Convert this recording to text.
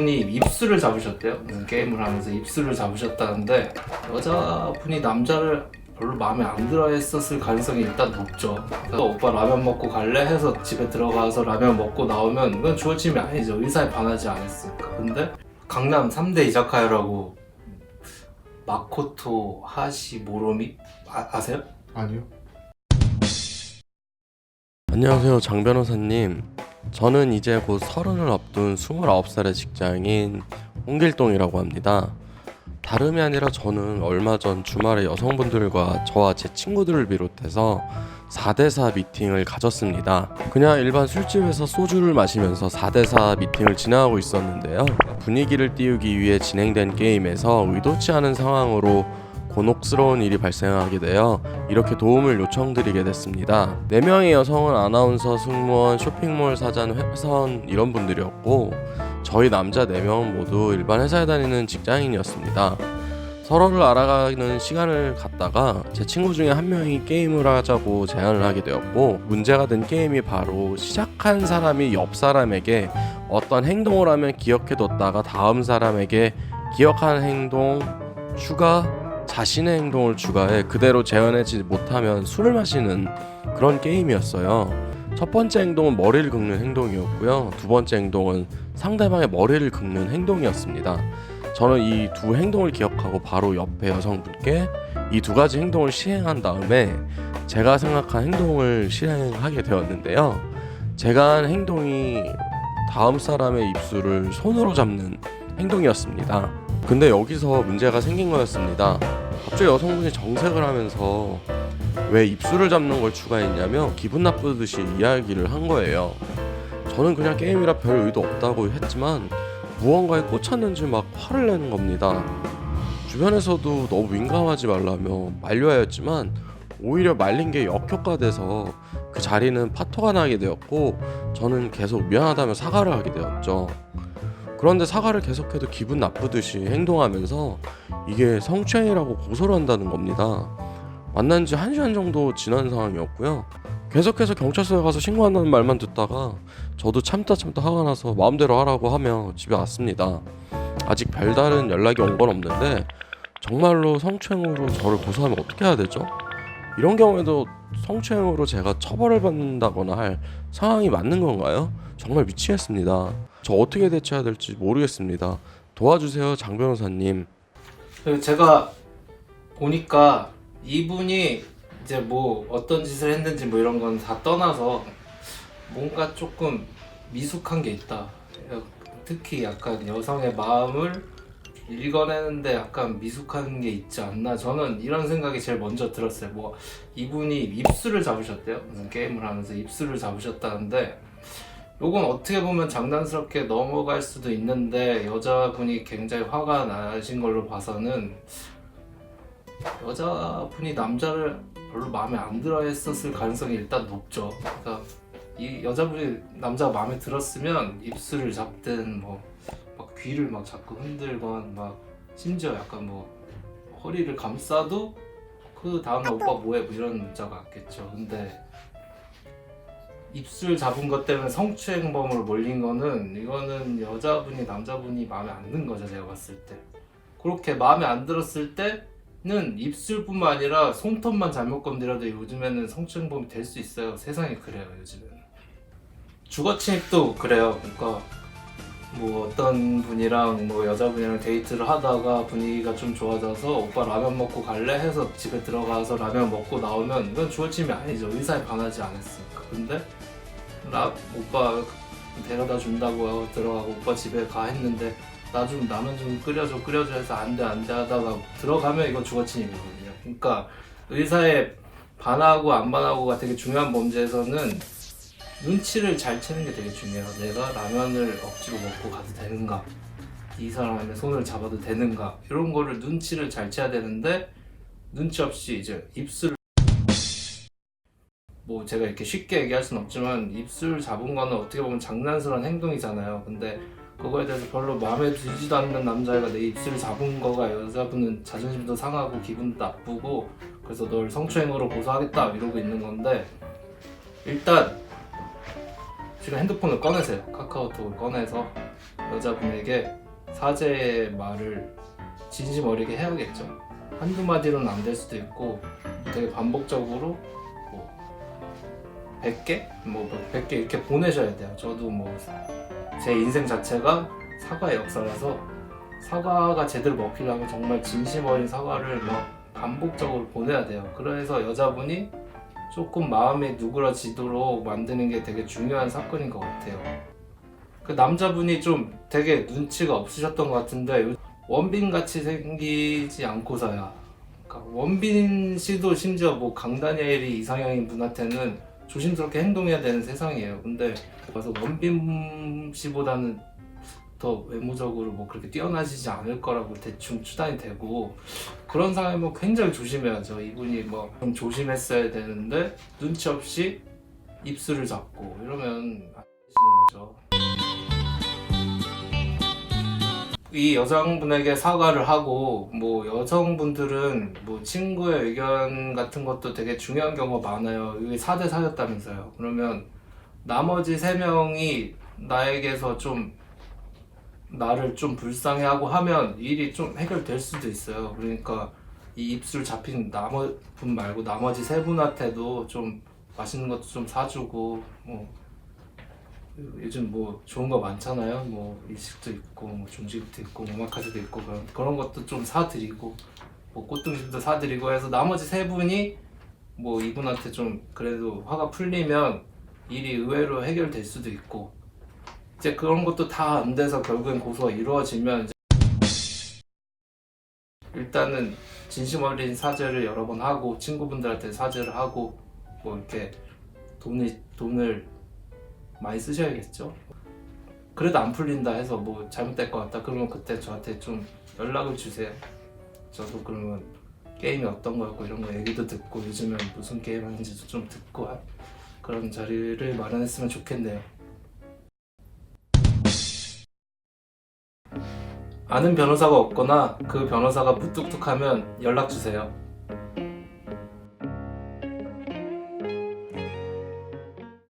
이분이 입술을 잡으셨대요. 무슨 게임을 하면서 입술을 잡으셨다는데 여자분이 남자를 별로 마음에 안 들어 했었을 가능성이 일단 높죠. 그래서 오빠 라면 먹고 갈래? 해서 집에 들어가서 라면 먹고 나오면 그건 주어침이 아니죠. 의사에 반하지 않았으니까. 근데 강남 3대 이자카야라고 마코토 하시 모로미 아세요? 아니요. 안녕하세요, 장 변호사님. 저는 이제 곧 30을 앞둔 29살의 직장인 홍길동이라고 합니다. 다름이 아니라 저는 얼마 전 주말에 여성분들과 저와 제 친구들을 비롯해서 4대4 미팅을 가졌습니다. 그냥 일반 술집에서 소주를 마시면서 4대4 미팅을 진행하고 있었는데요. 분위기를 띄우기 위해 진행된 게임에서 의도치 않은 상황으로 곤혹스러운 일이 발생하게 되어 이렇게 도움을 요청드리게 됐습니다. 4명의 여성은 아나운서, 승무원, 쇼핑몰 사장, 회사원 이런 분들이었고 저희 남자 4명은 모두 일반 회사에 다니는 직장인이었습니다. 서로를 알아가는 시간을 갖다가 제 친구 중에 한 명이 게임을 하자고 제안을 하게 되었고 문제가 된 게임이 바로 시작한 사람이 옆 사람에게 어떤 행동을 하면 기억해뒀다가 다음 사람에게 기억하는 행동 추가 자신의 행동을 추가해 그대로 재현하지 못하면 술을 마시는 그런 게임이었어요. 첫 번째 행동은 머리를 긁는 행동이었고요. 두 번째 행동은 상대방의 머리를 긁는 행동이었습니다. 저는 이 두 행동을 기억하고 바로 옆에 여성분께 이 두 가지 행동을 시행한 다음에 제가 생각한 행동을 실행하게 되었는데요. 제가 한 행동이 다음 사람의 입술을 손으로 잡는 행동이었습니다. 근데 여기서 문제가 생긴 거였습니다. 갑자기 여성분이 정색을 하면서 왜 입술을 잡는 걸 추가했냐며 기분 나쁘듯이 이야기를 한 거예요. 저는 그냥 게임이라 별 의도 없다고 했지만 무언가에 꽂혔는지 막 화를 내는 겁니다. 주변에서도 너무 민감하지 말라며 만류하였지만 오히려 말린 게 역효과돼서 그 자리는 파토가 나게 되었고 저는 계속 미안하다며 사과를 하게 되었죠. 그런데 사과를 계속해도 기분 나쁘듯이 행동하면서 이게 성추행이라고 고소를 한다는 겁니다. 만난 지 1시간 정도 지난 상황이었고요. 계속해서 경찰서에 가서 신고한다는 말만 듣다가 저도 참다 화가 나서 마음대로 하라고 하며 집에 왔습니다. 아직 별다른 연락이 온 건 없는데 정말로 성추행으로 저를 고소하면 어떻게 해야 되죠? 이런 경우에도 성추행으로 제가 처벌을 받는다거나 할 상황이 맞는 건가요? 정말 미치겠습니다. 저 어떻게 대처해야 될지 모르겠습니다. 도와주세요, 장 변호사님. 제가 보니까 이분이 이제 뭐 어떤 짓을 했는지 뭐 이런 건 다 떠나서 뭔가 조금 미숙한 게 있다. 특히 약간 여성의 마음을 읽어내는데 약간 미숙한 게 있지 않나. 저는 이런 생각이 제일 먼저 들었어요. 뭐 이분이 입술을 잡으셨대요. 무슨 게임을 하면서 입술을 잡으셨다는데 요건 어떻게 보면 장난스럽게 넘어갈 수도 있는데 여자분이 굉장히 화가 나신 걸로 봐서는 여자분이 남자를 별로 마음에 안 들어 했었을 가능성이 일단 높죠. 그러니까 이 여자분이 남자가 마음에 들었으면 입술을 잡든 뭐 막 귀를 막 자꾸 흔들건 막 심지어 약간 뭐 허리를 감싸도 그 다음날 오빠 뭐해 뭐 이런 문자가 왔겠죠. 근데 입술 잡은 것 때문에 성추행범으로 몰린 거는 이거는 여자분이 남자분이 마음에 안 든 거죠. 제가 봤을 때 그렇게 마음에 안 들었을 때는 입술뿐만 아니라 손톱만 잘못 건드려도 요즘에는 성추행범이 될 수 있어요. 세상이 그래요. 요즘에는 주거침입도 그래요. 그러니까 뭐 어떤 분이랑 뭐 여자분이랑 데이트를 하다가 분위기가 좀 좋아져서 오빠 라면 먹고 갈래? 해서 집에 들어가서 라면 먹고 나오면 이건 주거침입이 아니죠. 의사에 반하지 않았으니까. 근데 오빠 데려다 준다고 들어가고 오빠 집에 가 했는데 나 좀 라면 좀 끓여줘 해서 안 돼 하다가 들어가면 이건 주거침입이거든요. 그러니까 의사에 반하고 안 반하고가 되게 중요한 범죄에서는 눈치를 잘 채는 게 되게 중요해요. 내가 라면을 억지로 먹고 가도 되는가, 이 사람의 손을 잡아도 되는가, 이런 거를 눈치를 잘 채야 되는데 눈치 없이 이제 입술을 뭐 제가 이렇게 쉽게 얘기할 순 없지만 입술 잡은 거는 어떻게 보면 장난스러운 행동이잖아요. 근데 그거에 대해서 별로 마음에 들지도 않는 남자애가 내 입술 잡은 거가 여자분은 자존심도 상하고 기분도 나쁘고 그래서 널 성추행으로 고소하겠다 이러고 있는 건데 일단 지금 핸드폰을 꺼내세요. 카카오톡을 꺼내서 여자분에게 사죄의 말을 진심 어리게 해야겠죠. 한두 마디로는 안 될 수도 있고 되게 반복적으로 뭐 100개? 뭐 100개 이렇게 보내셔야 돼요. 저도 뭐 제 인생 자체가 사과의 역사라서 사과가 제대로 먹히려면 정말 진심 어린 사과를 막 반복적으로 보내야 돼요. 그래서 여자분이 조금 마음이 누그러지도록 만드는 게 되게 중요한 사건인 것 같아요. 그 남자분이 좀 되게 눈치가 없으셨던 것 같은데 원빈같이 생기지 않고서야, 그러니까 원빈 씨도 심지어 뭐 강다니엘이 이상형인 분한테는 조심스럽게 행동해야 되는 세상이에요. 근데 그래서 원빈 씨보다는 더 외모적으로 뭐 그렇게 뛰어나시지 않을 거라고 대충 추단이 되고, 그런 상황이면 굉장히 조심해야죠. 이분이 뭐 좀 조심했어야 되는데 눈치 없이 입술을 잡고 이러면 안 되시는 거죠. 이 여성분에게 사과를 하고, 뭐 여성분들은 뭐 친구의 의견 같은 것도 되게 중요한 경우가 많아요. 이게 4대 4였다면서요. 그러면 나머지 3명이 나에게서 좀 나를 좀 불쌍해하고 하면 일이 좀 해결될 수도 있어요. 그러니까 이 입술 잡힌 분 말고 나머지 3분한테도 좀 맛있는 것도 좀 사주고, 뭐 요즘 뭐 좋은 거 많잖아요. 뭐 일식도 있고 뭐 중식도 있고 오마카세도 있고 그런 것도 좀 사드리고, 뭐 꽃등심도 사드리고 해서 나머지 3분이 뭐 이분한테 좀 그래도 화가 풀리면 일이 의외로 해결될 수도 있고, 이제 그런 것도 다 안 돼서 결국엔 고소가 이루어지면 이제 일단은 진심 어린 사죄를 여러 번 하고 친구분들한테 사죄를 하고 뭐 이렇게 돈을 많이 쓰셔야겠죠. 그래도 안 풀린다 해서 뭐 잘못될 것 같다 그러면 그때 저한테 좀 연락을 주세요. 저도 그러면 게임이 어떤 거였고 이런 거 얘기도 듣고 요즘엔 무슨 게임 하는지도 좀 듣고 그런 자리를 마련했으면 좋겠네요. 아는 변호사가 없거나 그 변호사가 무뚝뚝하면 연락 주세요.